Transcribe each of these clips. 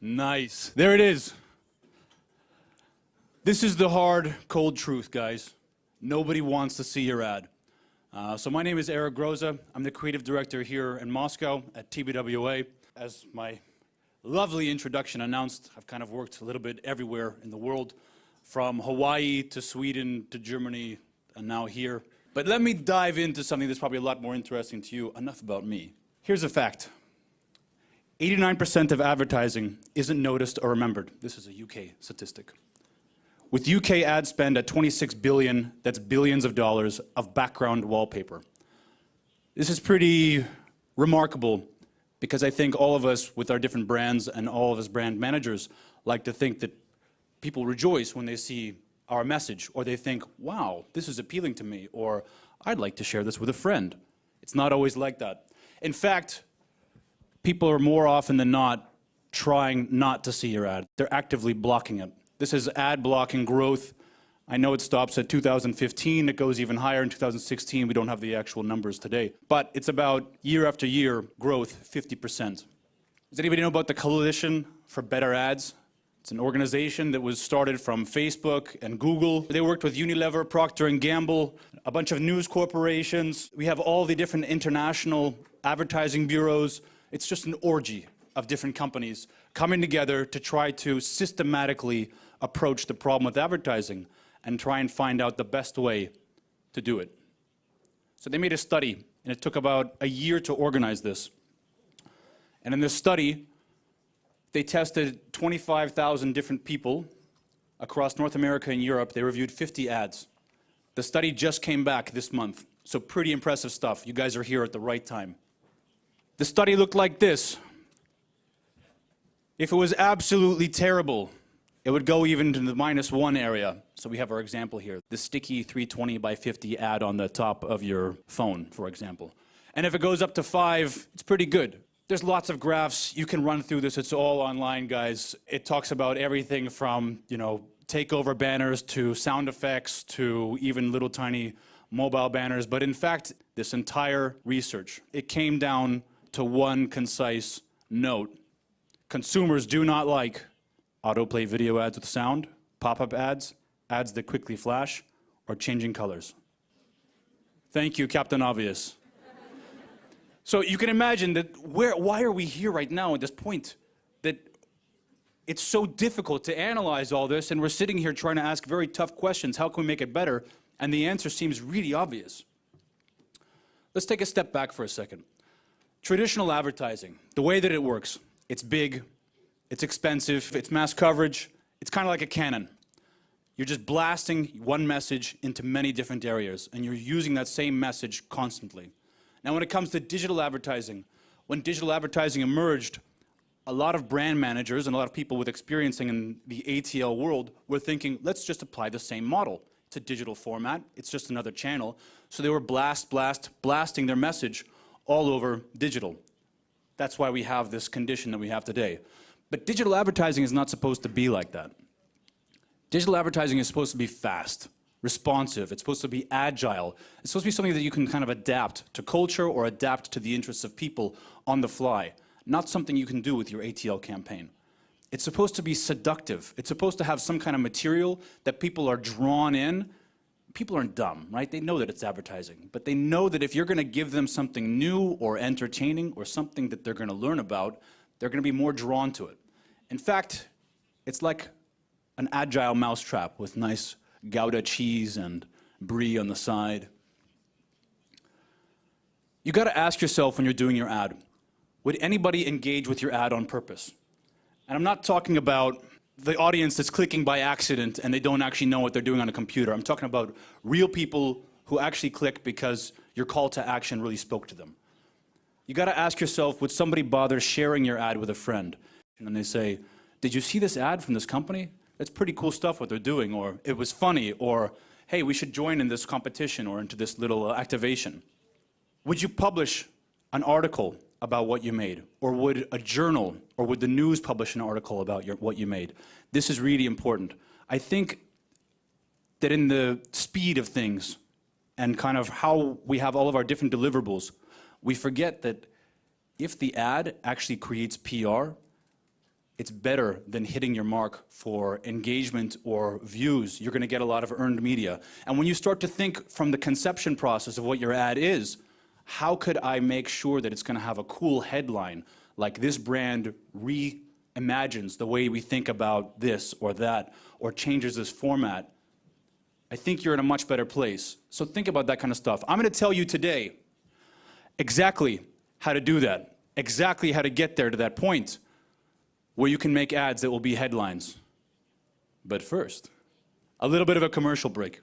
Nice. There it is. This is the hard, cold truth, guys. Nobody wants to see your ad. So my name is Eric Groza. I'm the creative director here in Moscow at TBWA. As my lovely introduction announced, I've kind of worked a little bit everywhere in the world, from Hawaii to Sweden to Germany and now here. But let me dive into something that's probably a lot more interesting to you. Enough about me. Here's a fact. 89% of advertising isn't noticed or remembered. This is a UK statistic. With UK ad spend at 26 billion, that's billions of dollars of background wallpaper. This is pretty remarkable because I think all of us with our different brands and all of us brand managers like to think that people rejoice when they see our message, or they think, wow, this is appealing to me, or I'd like to share this with a friend. It's not always like that. In fact, people are more often than not trying not to see your ad. They're actively blocking it. This is ad blocking growth. I know it stops at 2015. It goes even higher in 2016. We don't have the actual numbers today. But it's about year after year growth, 50%. Does anybody know about the Coalition for Better Ads? It's an organization that was started from Facebook and Google. They worked with Unilever, Procter & Gamble, a bunch of news corporations. We have all the different international advertising bureaus. It's just an orgy of different companies coming together to try to systematically approach the problem with advertising and try and find out the best way to do it. So they made a study, and it took about a year to organize this. And in this study, they tested 25,000 different people across North America and Europe. They reviewed 50 ads. The study just came back this month, so pretty impressive stuff. You guys are here at the right time. The study looked like this. If it was absolutely terrible, it would go even to the -1 area. So we have our example here, the sticky 320 by 50 ad on the top of your phone, for example. And if it goes up to 5, it's pretty good. There's lots of graphs. You can run through this. It's all online, guys. It talks about everything from, takeover banners to sound effects to even little tiny mobile banners. But in fact, this entire research, it came down to one concise note. Consumers do not like autoplay video ads with sound, pop-up ads, ads that quickly flash, or changing colors. Thank you, Captain Obvious. So you can imagine that why are we here right now at this point? That it's so difficult to analyze all this, and we're sitting here trying to ask very tough questions. How can we make it better? And the answer seems really obvious. Let's take a step back for a second. Traditional advertising, the way that it works, it's big, it's expensive, it's mass coverage, it's kind of like a cannon. You're just blasting one message into many different areas, and you're using that same message constantly. Now, when it comes to digital advertising, when digital advertising emerged, a lot of brand managers and a lot of people with experience in the ATL world were thinking, let's just apply the same model. It's a digital format, it's just another channel. So they were blasting their message all over digital. That's why we have this condition that we have today. But digital advertising is not supposed to be like that. Digital advertising is supposed to be fast, responsive, it's supposed to be agile. It's supposed to be something that you can kind of adapt to culture or adapt to the interests of people on the fly, not something you can do with your ATL campaign. It's supposed to be seductive. It's supposed to have some kind of material that people are drawn in. People aren't dumb, right? They know that it's advertising, but they know that if you're going to give them something new or entertaining or something that they're going to learn about, they're going to be more drawn to it. In fact, it's like an agile mousetrap with nice Gouda cheese and brie on the side. You got to ask yourself when you're doing your ad, would anybody engage with your ad on purpose? And I'm not talking about the audience that's clicking by accident and they don't actually know what they're doing on a computer. I'm talking about real people who actually click because your call to action really spoke to them. You got to ask yourself, would somebody bother sharing your ad with a friend? And they say, did you see this ad from this company? That's pretty cool stuff what they're doing, or it was funny, or hey, we should join in this competition or into this little activation. Would you publish an article about what you made? Or would a journal or would the news publish an article about what you made? This is really important. I think that in the speed of things and kind of how we have all of our different deliverables, we forget that if the ad actually creates PR, it's better than hitting your mark for engagement or views. You're going to get a lot of earned media. And when you start to think from the conception process of what your ad is, how could I make sure that it's going to have a cool headline, like this brand reimagines the way we think about this or that, or changes this format? I think you're in a much better place. So think about that kind of stuff. I'm going to tell you today exactly how to do that, exactly how to get there to that point where you can make ads that will be headlines. But first, a little bit of a commercial break.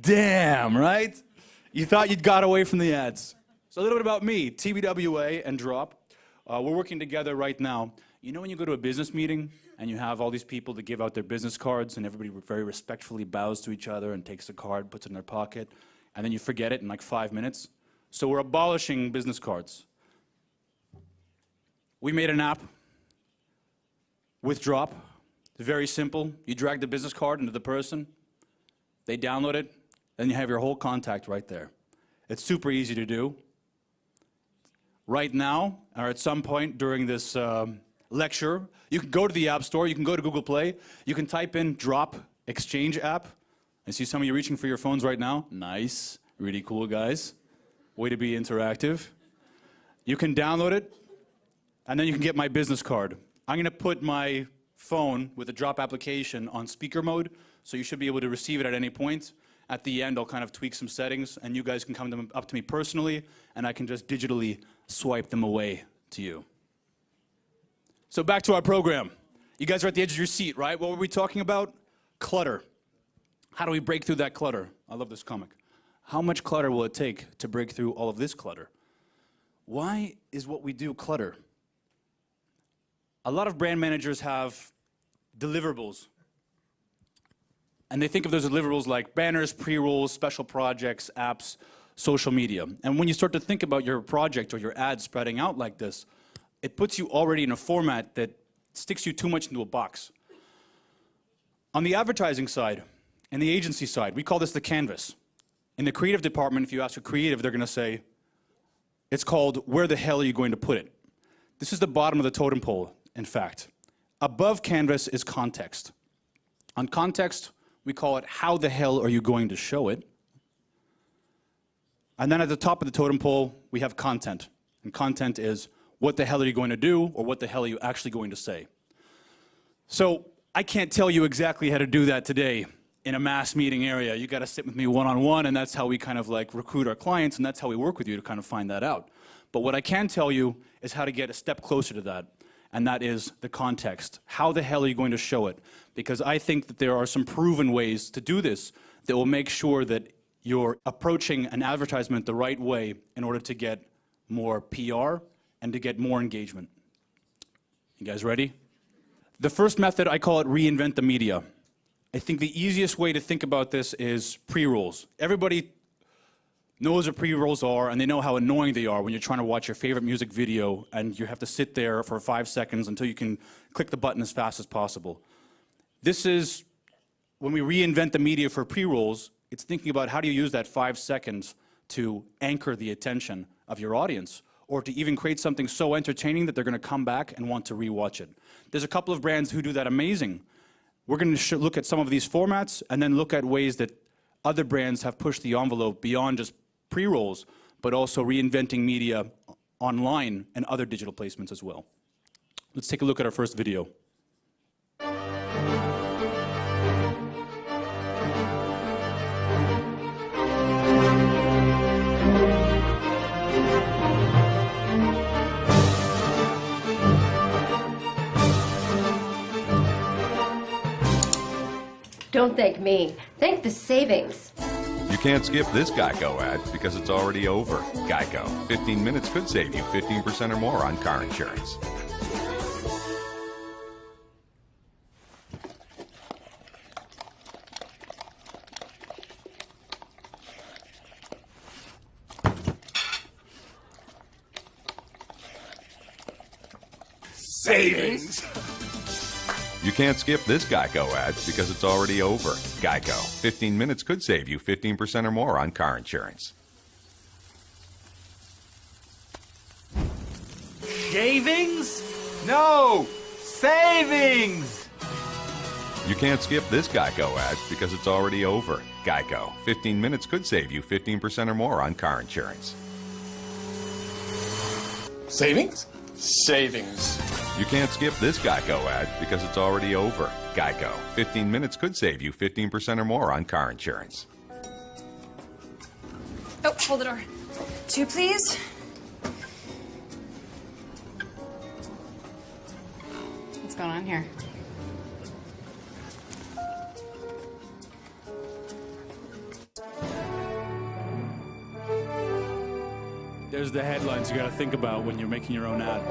Damn, right? You thought you'd got away from the ads. So a little bit about me, TBWA and Drop. We're working together right now. You know when you go to a business meeting and you have all these people that give out their business cards and everybody very respectfully bows to each other and takes the card, puts it in their pocket, and then you forget it in like 5 minutes? So we're abolishing business cards. We made an app with Drop. It's very simple. You drag the business card into the person, they download it, then you have your whole contact right there. It's super easy to do. Right now, or at some point during this lecture, you can go to the App Store, you can go to Google Play, you can type in Drop Exchange app. I see some of you reaching for your phones right now. Nice, really cool, guys. Way to be interactive. You can download it, and then you can get my business card. I'm going to put my phone with the Drop application on speaker mode, so you should be able to receive it at any point. At the end, I'll kind of tweak some settings, and you guys can come up to me personally, and I can just digitally swipe them away to you. So back to our program. You guys are at the edge of your seat, right? What were we talking about? Clutter. How do we break through that clutter? I love this comic. How much clutter will it take to break through all of this clutter? Why is what we do clutter? A lot of brand managers have deliverables. And they think of those deliverables like banners, pre-rolls, special projects, apps, social media. And when you start to think about your project or your ad spreading out like this, it puts you already in a format that sticks you too much into a box. On the advertising side and the agency side, we call this the canvas. In the creative department, if you ask a creative, they're going to say, it's called, where the hell are you going to put it? This is the bottom of the totem pole, in fact. Above canvas is context. On context, we call it, how the hell are you going to show it? And then at the top of the totem pole, we have content. And content is, what the hell are you going to do, or what the hell are you actually going to say? So I can't tell you exactly how to do that today in a mass meeting area. You got to sit with me one-on-one, and that's how we kind of like recruit our clients, and that's how we work with you to kind of find that out. But what I can tell you is how to get a step closer to that, and that is the context. How the hell are you going to show it? Because I think that there are some proven ways to do this that will make sure that you're approaching an advertisement the right way in order to get more PR and to get more engagement. You guys ready? The first method, I call it reinvent the media. I think the easiest way to think about this is pre-rolls. Everybody knows what pre-rolls are, and they know how annoying they are when you're trying to watch your favorite music video and you have to sit there for 5 seconds until you can click the button as fast as possible. This is, when we reinvent the media for pre-rolls, it's thinking about how do you use that 5 seconds to anchor the attention of your audience, or to even create something so entertaining that they're going to come back and want to rewatch it. There's a couple of brands who do that amazing. We're going to look at some of these formats and then look at ways that other brands have pushed the envelope beyond just pre-rolls, but also reinventing media online and other digital placements as well. Let's take a look at our first video. Don't thank me. Thank the savings. You can't skip this Geico ad because it's already over. Geico. 15 minutes could save you 15% or more on car insurance. Savings! You can't skip this Geico ad because it's already over. Geico. 15 minutes could save you 15% or more on car insurance. Shavings? No, savings! You can't skip this Geico ad because it's already over. Geico. 15 minutes could save you 15% or more on car insurance. Savings? Savings. You can't skip this Geico ad because it's already over. Geico. 15 minutes could save you 15% or more on car insurance. Oh, hold the door. 2, please. What's going on here? There's the headlines you gotta think about when you're making your own ad.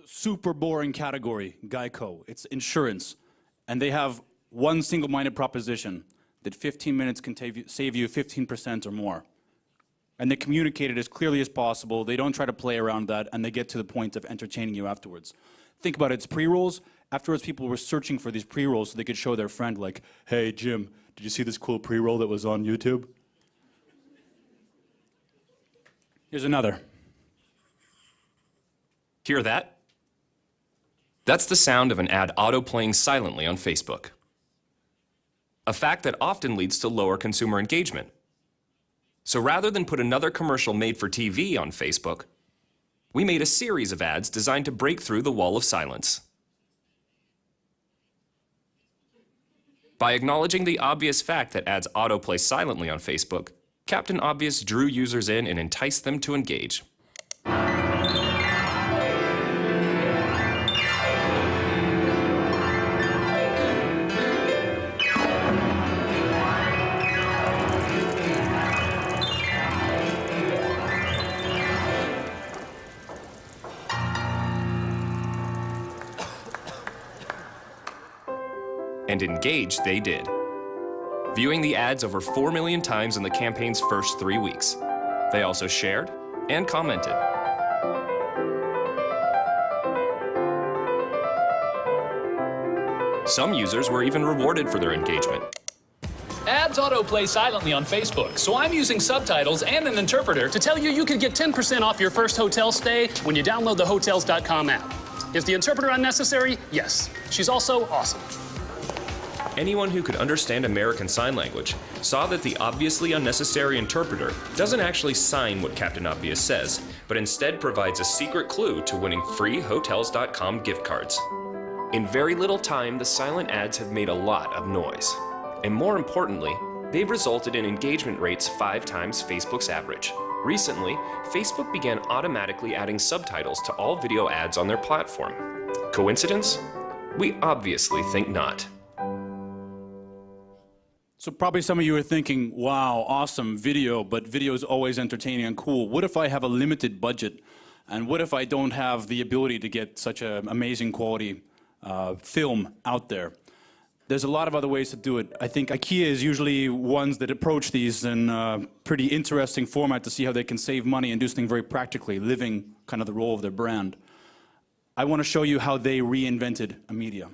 Super boring category, Geico. It's insurance. And they have one single-minded proposition that 15 minutes can save you 15% or more. And they communicate it as clearly as possible. They don't try to play around that, and they get to the point of entertaining you afterwards. Think about it, it's pre-rolls. Afterwards, people were searching for these pre-rolls so they could show their friend, like, hey, Jim, did you see this cool pre-roll that was on YouTube? Here's another. Hear that? That's the sound of an ad auto-playing silently on Facebook. A fact that often leads to lower consumer engagement. So rather than put another commercial made for TV on Facebook, we made a series of ads designed to break through the wall of silence. By acknowledging the obvious fact that ads autoplay silently on Facebook, Captain Obvious drew users in and enticed them to engage. And engage they did, viewing the ads over 4 million times in the campaign's first 3 weeks. They also shared and commented. Some users were even rewarded for their engagement. Ads autoplay silently on Facebook, so I'm using subtitles and an interpreter to tell you you could get 10% off your first hotel stay when you download the Hotels.com app. Is the interpreter unnecessary? Yes. She's also awesome. Anyone who could understand American Sign Language saw that the obviously unnecessary interpreter doesn't actually sign what Captain Obvious says, but instead provides a secret clue to winning free Hotels.com gift cards. In very little time, the silent ads have made a lot of noise. And more importantly, they've resulted in engagement rates 5 times Facebook's average. Recently, Facebook began automatically adding subtitles to all video ads on their platform. Coincidence? We obviously think not. So probably some of you are thinking, wow, awesome video, but video is always entertaining and cool. What if I have a limited budget? And what if I don't have the ability to get such an amazing quality film out there? There's a lot of other ways to do it. I think IKEA is usually ones that approach these in a pretty interesting format to see how they can save money and do something very practically, living kind of the role of their brand. I want to show you how they reinvented a media.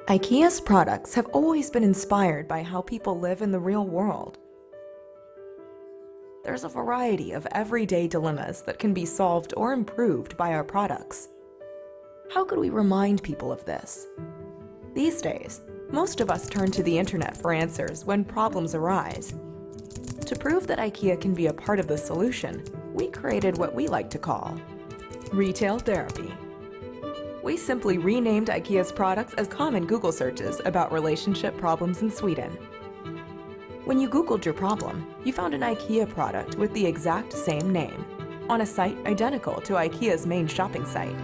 IKEA's products have always been inspired by how people live in the real world. There's a variety of everyday dilemmas that can be solved or improved by our products. How could we remind people of this? These days, most of us turn to the internet for answers when problems arise. To prove that IKEA can be a part of the solution, we created what we like to call retail therapy. We simply renamed IKEA's products as common Google searches about relationship problems in Sweden. When you Googled your problem, you found an IKEA product with the exact same name, on a site identical to IKEA's main shopping site.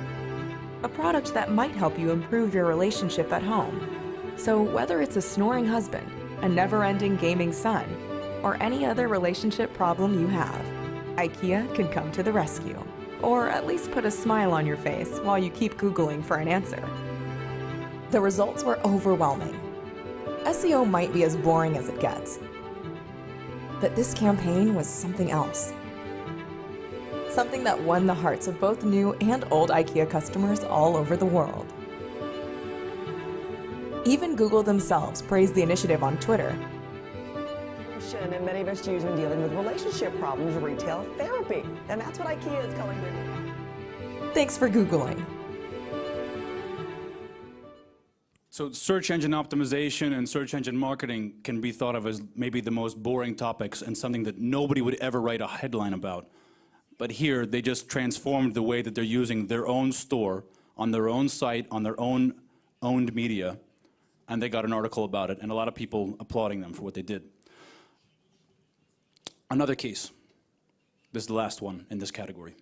A product that might help you improve your relationship at home. So whether it's a snoring husband, a never-ending gaming son, or any other relationship problem you have, IKEA can come to the rescue. Or at least put a smile on your face while you keep Googling for an answer. The results were overwhelming. SEO might be as boring as it gets. But this campaign was something else. something that won the hearts of both new and old IKEA customers all over the world. Even Google themselves praised the initiative on Twitter. And many of us use when dealing with relationship problems, retail therapy. And that's what IKEA is calling it. Thanks for Googling. So search engine optimization and search engine marketing can be thought of as maybe the most boring topics and something that nobody would ever write a headline about. But here, they just transformed the way that they're using their own store, on their own site, on their own owned media, and they got an article about it, and a lot of people applauding them for what they did. Another case. This is the last one in this category.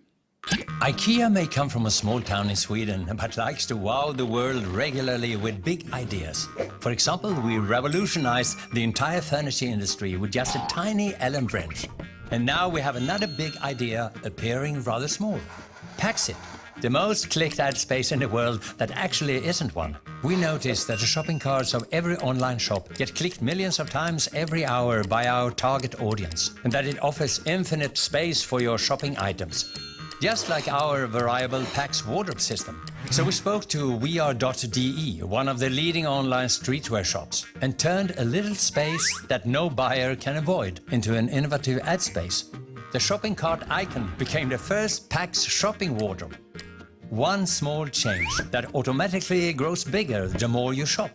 IKEA may come from a small town in Sweden, but likes to wow the world regularly with big ideas. For example, we revolutionized the entire furniture industry with just a tiny Allen wrench. And now we have another big idea appearing rather small. Paxit, the most clicked ad space in the world that actually isn't one. We noticed that the shopping carts of every online shop get clicked millions of times every hour by our target audience, and that it offers infinite space for your shopping items. Just like our variable Pax wardrobe system. So we spoke to weare.de, one of the leading online streetwear shops, and turned a little space that no buyer can avoid into an innovative ad space. The shopping cart icon became the first Pax shopping wardrobe. One small change that automatically grows bigger the more you shop.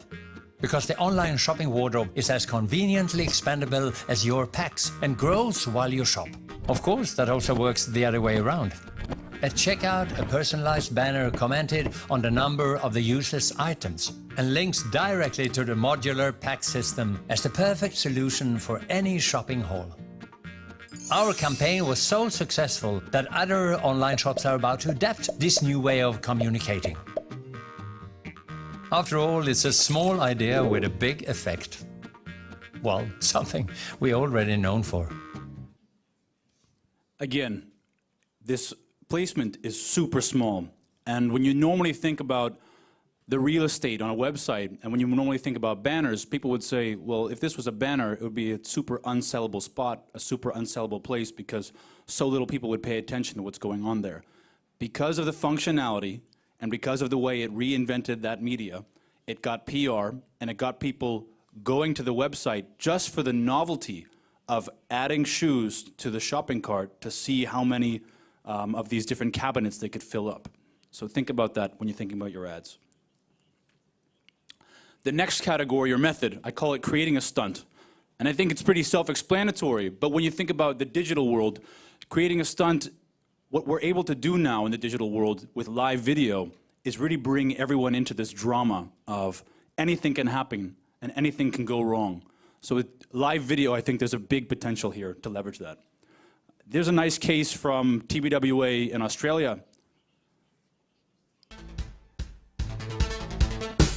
Because the online shopping wardrobe is as conveniently expandable as your Pax and grows while you shop. Of course, that also works the other way around. At checkout, a personalized banner commented on the number of the user's items and links directly to the modular Pax system as the perfect solution for any shopping haul. Our campaign was so successful that other online shops are about to adapt this new way of communicating. After all, it's a small idea with a big effect. Well, something we're already known for. Again, this placement is super small. And when you normally think about the real estate on a website, and when you normally think about banners, people would say, well, if this was a banner, it would be a super unsellable spot, a super unsellable place, because so little people would pay attention to what's going on there. Because of the functionality, and because of the way it reinvented that media, it got PR, and it got people going to the website just for the novelty of adding shoes to the shopping cart to see how many of these different cabinets they could fill up. So think about that when you're thinking about your ads. The next category or method, I call it creating a stunt. And I think it's pretty self-explanatory, but when you think about the digital world, creating a stunt, what we're able to do now in the digital world with live video is really bring everyone into this drama of anything can happen and anything can go wrong. So with live video, I think there's a big potential here to leverage that. There's a nice case from TBWA in Australia.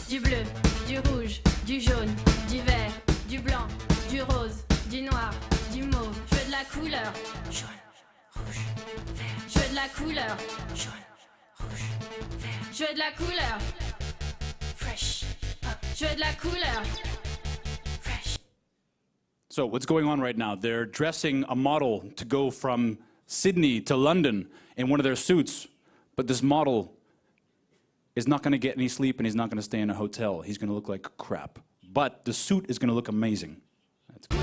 Du bleu, du rouge, du jaune, du vert, du blanc, du rose, du noir, du mauve. Je veux de la couleur. Jaune, rouge, vert. Je veux de la couleur. Jaune, rouge, vert. Je veux de la couleur. Fresh. Je veux de la couleur. Fresh. So what's going on right now? They're dressing a model to go from Sydney to London in one of their suits, but this model is not going to get any sleep and he's not going to stay in a hotel. He's going to look like crap. But the suit is going to look amazing. That's cool.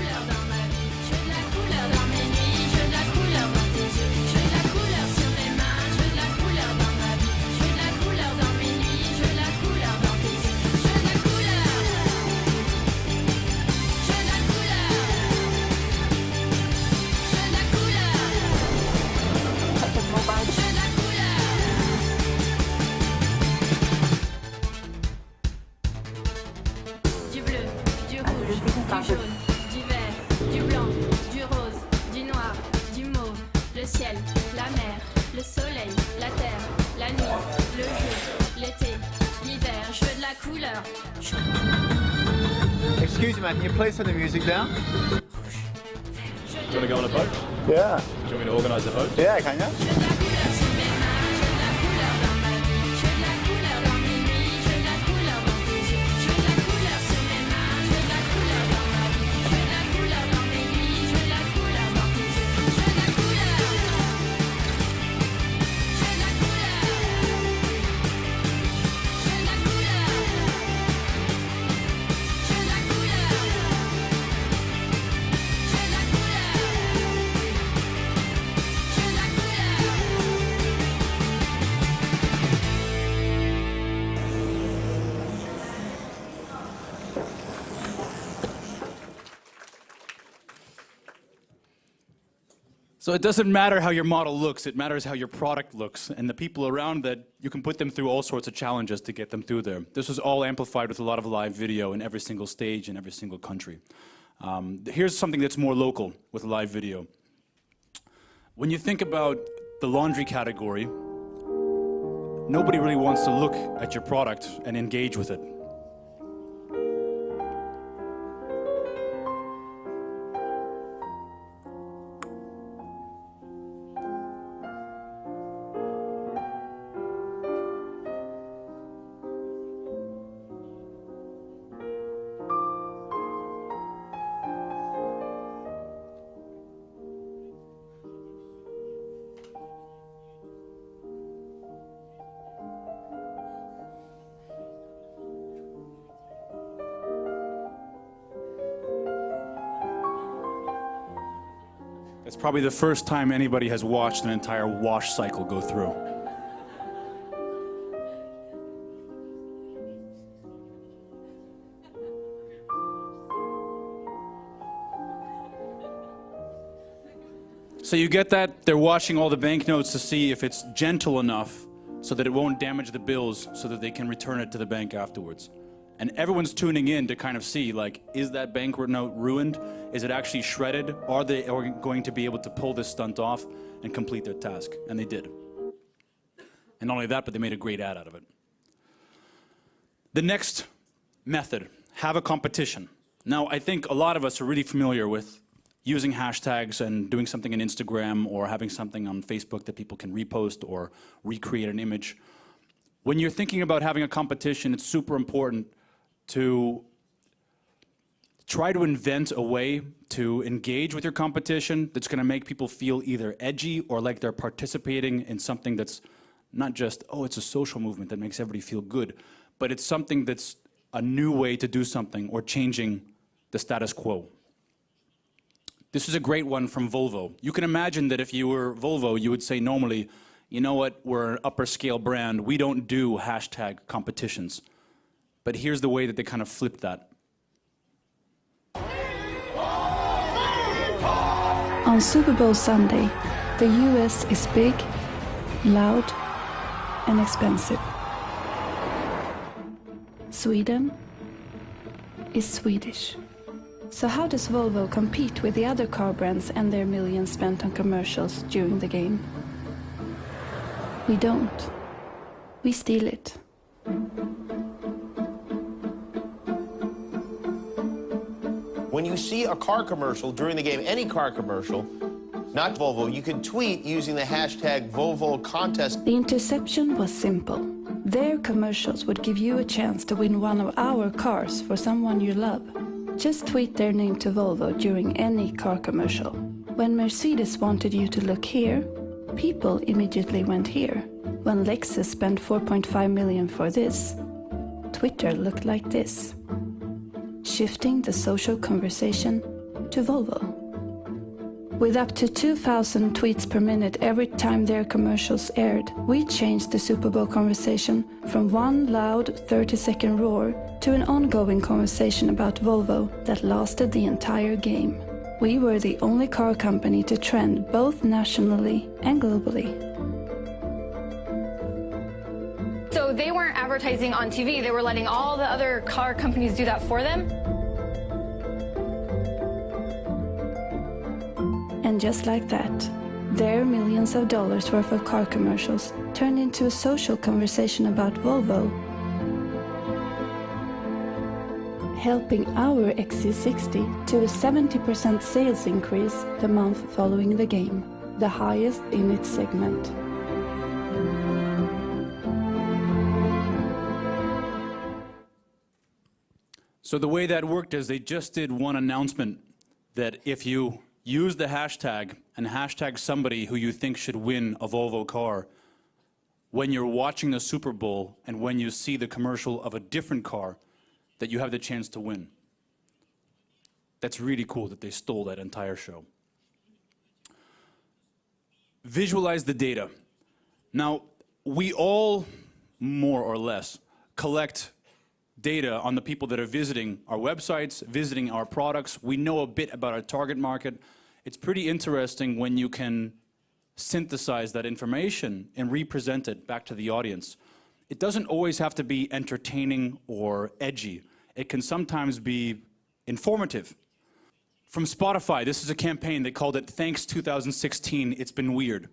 Du jaune, du vert, du blanc, du rose, du noir, du mauve, le ciel, la mer, le soleil, la terre, la nuit, le jour, l'été, l'hiver. Je veux de la couleur. Excuse me, man, can you play some of the music down? Do you want to go on a boat? Yeah. Do you want me to organize a boat? Yeah, can you? So it doesn't matter how your model looks, it matters how your product looks, and the people around that, you can put them through all sorts of challenges to get them through there. This was all amplified with a lot of live video in every single stage in every single country. Here's something that's more local with live video. When you think about the laundry category, nobody really wants to look at your product and engage with it. It's probably the first time anybody has watched an entire wash cycle go through. So you get that they're washing all the banknotes to see if it's gentle enough so that it won't damage the bills so that they can return it to the bank afterwards. And everyone's tuning in to kind of see, like, is that banknote ruined? Is it actually shredded? Are they going to be able to pull this stunt off and complete their task? And they did. And not only that, but they made a great ad out of it. The next method, have a competition. Now, I think a lot of us are really familiar with using hashtags and doing something on Instagram or having something on Facebook that people can repost or recreate an image. When you're thinking about having a competition, it's super important to try to invent a way to engage with your competition that's going to make people feel either edgy or like they're participating in something that's not just, oh, it's a social movement that makes everybody feel good, but it's something that's a new way to do something or changing the status quo. This is a great one from Volvo. You can imagine that if you were Volvo, you would say normally, you know what, we're an upper scale brand, we don't do hashtag competitions. But here's the way that they kind of flipped that. On Super Bowl Sunday, the US is big, loud, and expensive. Sweden is Swedish. So how does Volvo compete with the other car brands and their millions spent on commercials during the game? We don't. We steal it. When you see a car commercial during the game, any car commercial, not Volvo, you can tweet using the hashtag Volvo contest. The interception was simple. Their commercials would give you a chance to win one of our cars for someone you love. Just tweet their name to Volvo during any car commercial. When Mercedes wanted you to look here, people immediately went here. When Lexus spent 4.5 million for this, Twitter looked like this. Shifting the social conversation to Volvo. With up to 2,000 tweets per minute every time their commercials aired, we changed the Super Bowl conversation from one loud 30-second roar to an ongoing conversation about Volvo that lasted the entire game. We were the only car company to trend both nationally and globally. So they weren't advertising on TV, they were letting all the other car companies do that for them? And just like that, their millions of dollars worth of car commercials turned into a social conversation about Volvo, helping our XC60 to a 70% sales increase the month following the game, the highest in its segment. So the way that worked is they just did one announcement that if you use the hashtag and hashtag somebody who you think should win a Volvo car, when you're watching the Super Bowl and when you see the commercial of a different car, that you have the chance to win. That's really cool that they stole that entire show. Visualize the data. Now, we all, more or less, collect data on the people that are visiting our websites, visiting our products. We know a bit about our target market, It's pretty interesting when you can synthesize that information and represent it back to the audience. It doesn't always have to be entertaining or edgy. It can sometimes be informative. From Spotify, this is a campaign. They called it Thanks 2016, It's Been Weird.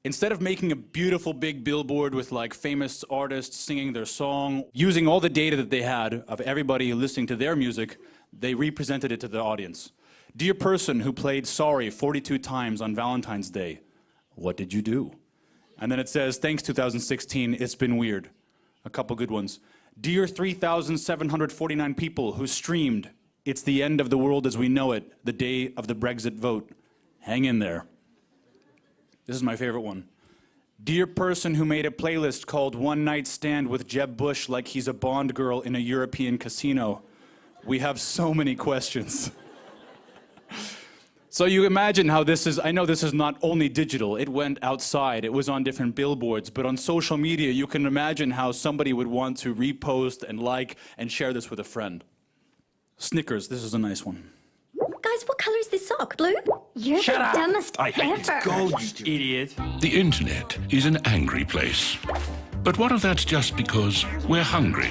Instead of making a beautiful big billboard with like famous artists singing their song, using all the data that they had of everybody listening to their music, they represented it to the audience. Dear person who played Sorry 42 times on Valentine's Day, what did you do? And then it says, thanks 2016, it's been weird. A couple good ones. Dear 3,749 people who streamed, it's the end of the world as we know it, the day of the Brexit vote. Hang in there. This is my favorite one. Dear person who made a playlist called One Night Stand with Jeb Bush like he's a Bond girl in a European casino. We have so many questions. So you imagine how this is, I know this is not only digital, it went outside, it was on different billboards, but on social media you can imagine how somebody would want to repost and like and share this with a friend. Snickers, this is a nice one. Guys, what colour is this sock? Blue? You're Shut the up. dumbest I hate ever. gold, you idiot. The internet is an angry place. But what if that's just because we're hungry?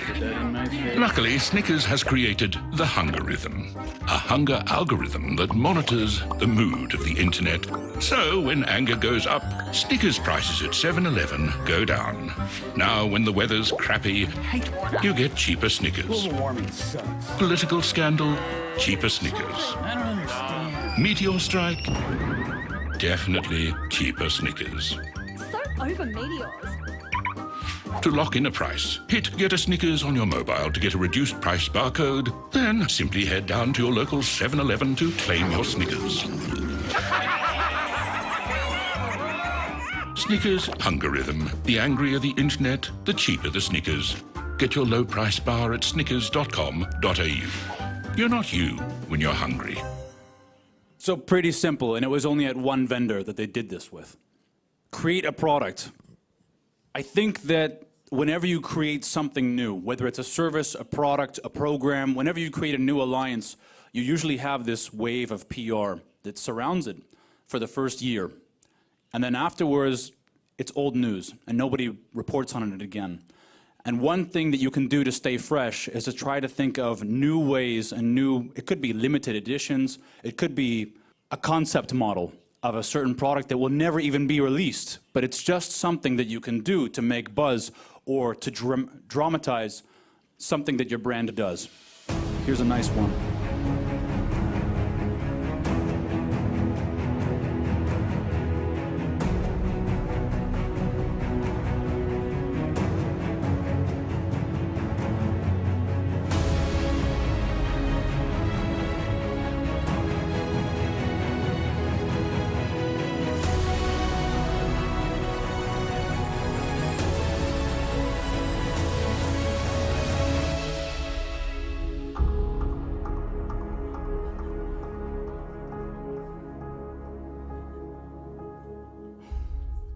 Luckily, Snickers has created the Hunger Rhythm, a hunger algorithm that monitors the mood of the internet. So when anger goes up, Snickers prices at 7-Eleven go down. Now when the weather's crappy, you get cheaper Snickers. Global warming sucks. Political scandal, cheaper Snickers. I don't understand. Meteor strike, definitely cheaper Snickers. So over meteors. To lock in a price, hit Get a Snickers on your mobile to get a reduced price barcode, then simply head down to your local 7-Eleven to claim your Snickers. Snickers Hunger Rhythm. The angrier the internet, the cheaper the Snickers. Get your low price bar at snickers.com.au. You're not you when you're hungry. So pretty simple, and it was only at one vendor that they did this with. Create a product. I think that whenever you create something new, whether it's a service, a product, a program, whenever you create a new alliance, you usually have this wave of PR that surrounds it for the first year. And then afterwards, it's old news, and nobody reports on it again. And one thing that you can do to stay fresh is to try to think of new ways and it could be limited editions, it could be a concept model of a certain product that will never even be released, but it's just something that you can do to make buzz or to dramatize something that your brand does. Here's a nice one.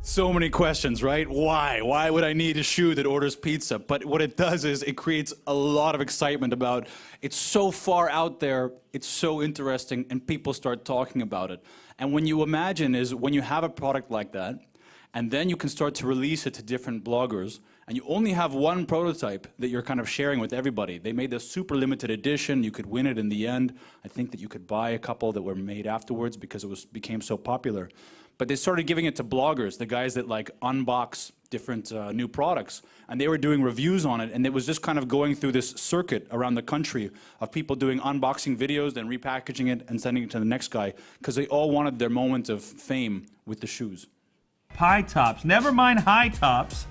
So many questions, right? Why? Why would I need a shoe that orders pizza? But what it does is it creates a lot of excitement about it's so far out there, it's so interesting, and people start talking about it. And when you imagine is when you have a product like that, and then you can start to release it to different bloggers, and you only have one prototype that you're kind of sharing with everybody. They made this super limited edition. You could win it in the end. I think that you could buy a couple that were made afterwards because it became so popular. But they started giving it to bloggers, the guys that like unbox different new products, and they were doing reviews on it, and it was just kind of going through this circuit around the country of people doing unboxing videos, then repackaging it and sending it to the next guy, because they all wanted their moment of fame with the shoes. Pie tops, never mind high tops.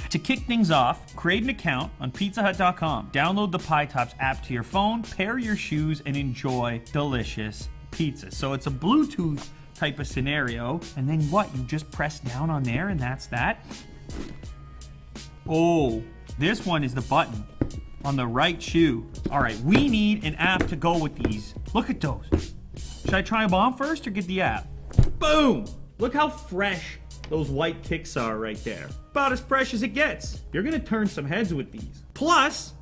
To kick things off, create an account on pizzahut.com. Download the Pie Tops app to your phone, pair your shoes, and enjoy delicious pizza. So it's a Bluetooth type of scenario, and then what? You just press down on there and that's that. Oh, this one is the button on the right shoe. All right, we need an app to go with these. Look at those. Should I try them on first or get the app? Boom! Look how fresh those white kicks are right there. About as fresh as it gets. You're gonna turn some heads with these. Plus,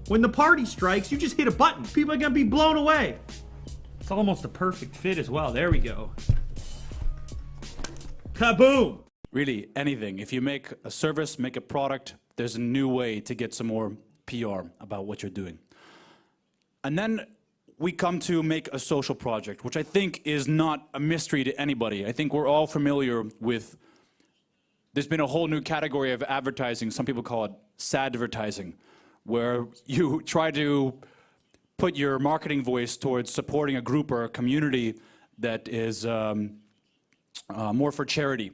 when the party strikes, you just hit a button. People are gonna be blown away. It's almost a perfect fit as well. There we go. Kaboom! Really, anything. If you make a service, make a product, there's a new way to get some more PR about what you're doing. And then we come to make a social project, which I think is not a mystery to anybody. I think we're all familiar with, there's been a whole new category of advertising, some people call it sad advertising, where you try to put your marketing voice towards supporting a group or a community that is more for charity.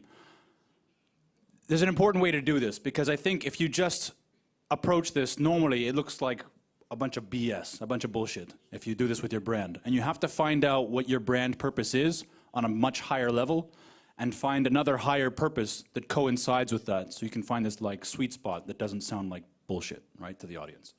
There's an important way to do this, because I think if you just approach this normally, it looks like a bunch of BS, a bunch of bullshit, if you do this with your brand. And you have to find out what your brand purpose is on a much higher level, and find another higher purpose that coincides with that, so you can find this like sweet spot that doesn't sound like bullshit, right, to the audience.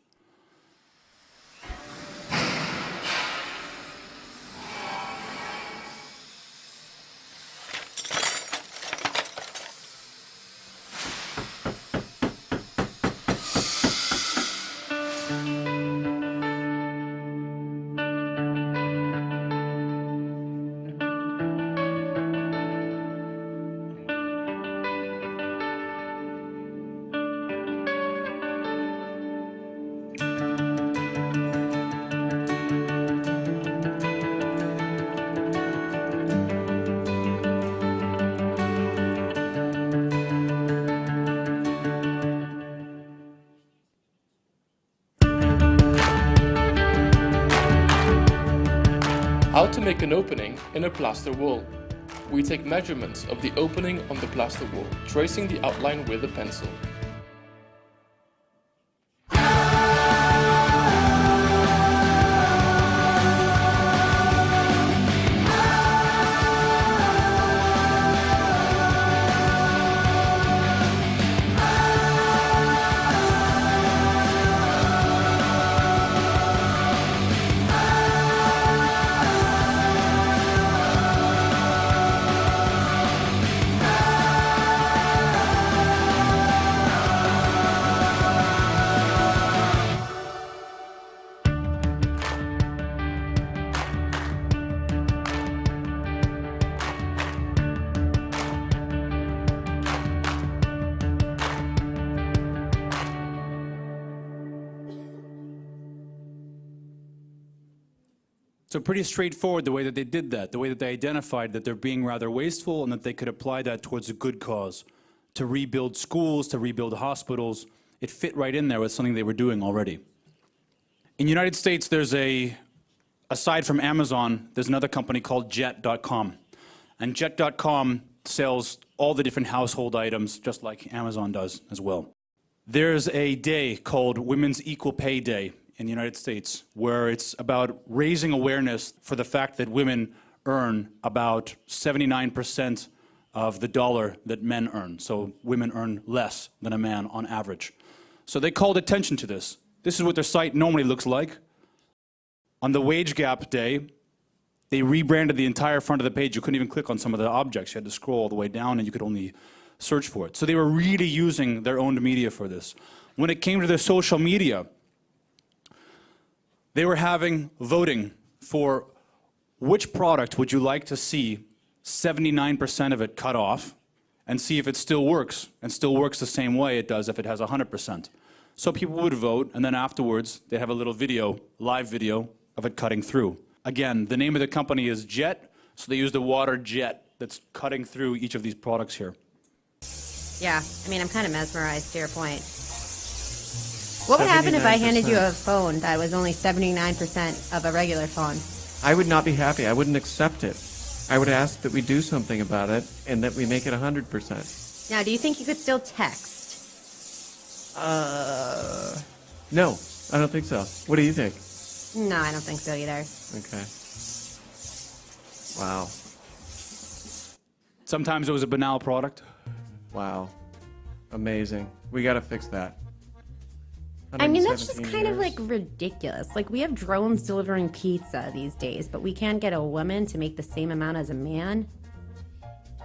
How to make an opening in a plaster wall. We take measurements of the opening on the plaster wall, tracing the outline with a pencil. So pretty straightforward the way that they did that, the way that they identified that they're being rather wasteful and that they could apply that towards a good cause, to rebuild schools, to rebuild hospitals. It fit right in there with something they were doing already. In the United States, there's aside from Amazon, there's another company called Jet.com. And Jet.com sells all the different household items, just like Amazon does as well. There's a day called Women's Equal Pay Day in the United States, where it's about raising awareness for the fact that women earn about 79% of the dollar that men earn. So women earn less than a man on average. So they called attention to this. This is what their site normally looks like. On the wage gap day, they rebranded the entire front of the page. You couldn't even click on some of the objects. You had to scroll all the way down and you could only search for it. So they were really using their own media for this. When it came to their social media, they were having voting for which product would you like to see 79% of it cut off, and see if it still works, and still works the same way it does if it has 100%. So people would vote, and then afterwards, they'd have a little video, live video, of it cutting through. Again, the name of the company is Jet, so they use the water jet that's cutting through each of these products here. Yeah, I mean, I'm kind of mesmerized to your point. What would happen if I handed you a phone that was only 79% of a regular phone? I would not be happy. I wouldn't accept it. I would ask that we do something about it and that we make it 100%. Now, do you think you could still text? No, I don't think so. What do you think? No, I don't think so either. Okay. Wow. Sometimes it was a banal product. Wow. Amazing. We got to fix that. I mean, that's just 117 kind of years. like ridiculous. Like, we have drones delivering pizza these days, but we can't get a woman to make the same amount as a man.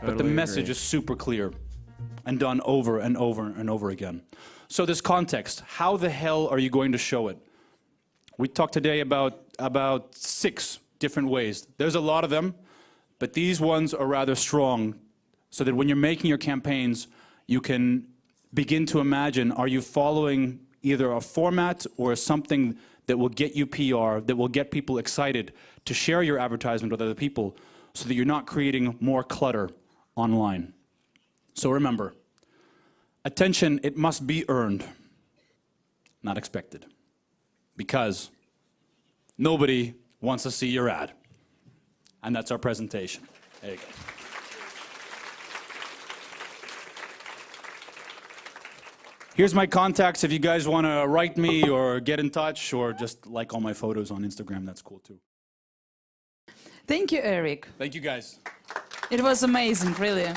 But the message is super clear and done over and over and over again. So this context, how the hell are you going to show it? We talked today about 6 different ways. There's a lot of them, but these ones are rather strong, so that when you're making your campaigns, you can begin to imagine, are you following either a format or something that will get you PR, that will get people excited to share your advertisement with other people, so that you're not creating more clutter online. So remember, attention, it must be earned, not expected. Because nobody wants to see your ad. And that's our presentation. There you go. Here's my contacts if you guys want to write me or get in touch or just like all my photos on Instagram. That's cool too. Thank you, Eric. Thank you guys. It was amazing, really.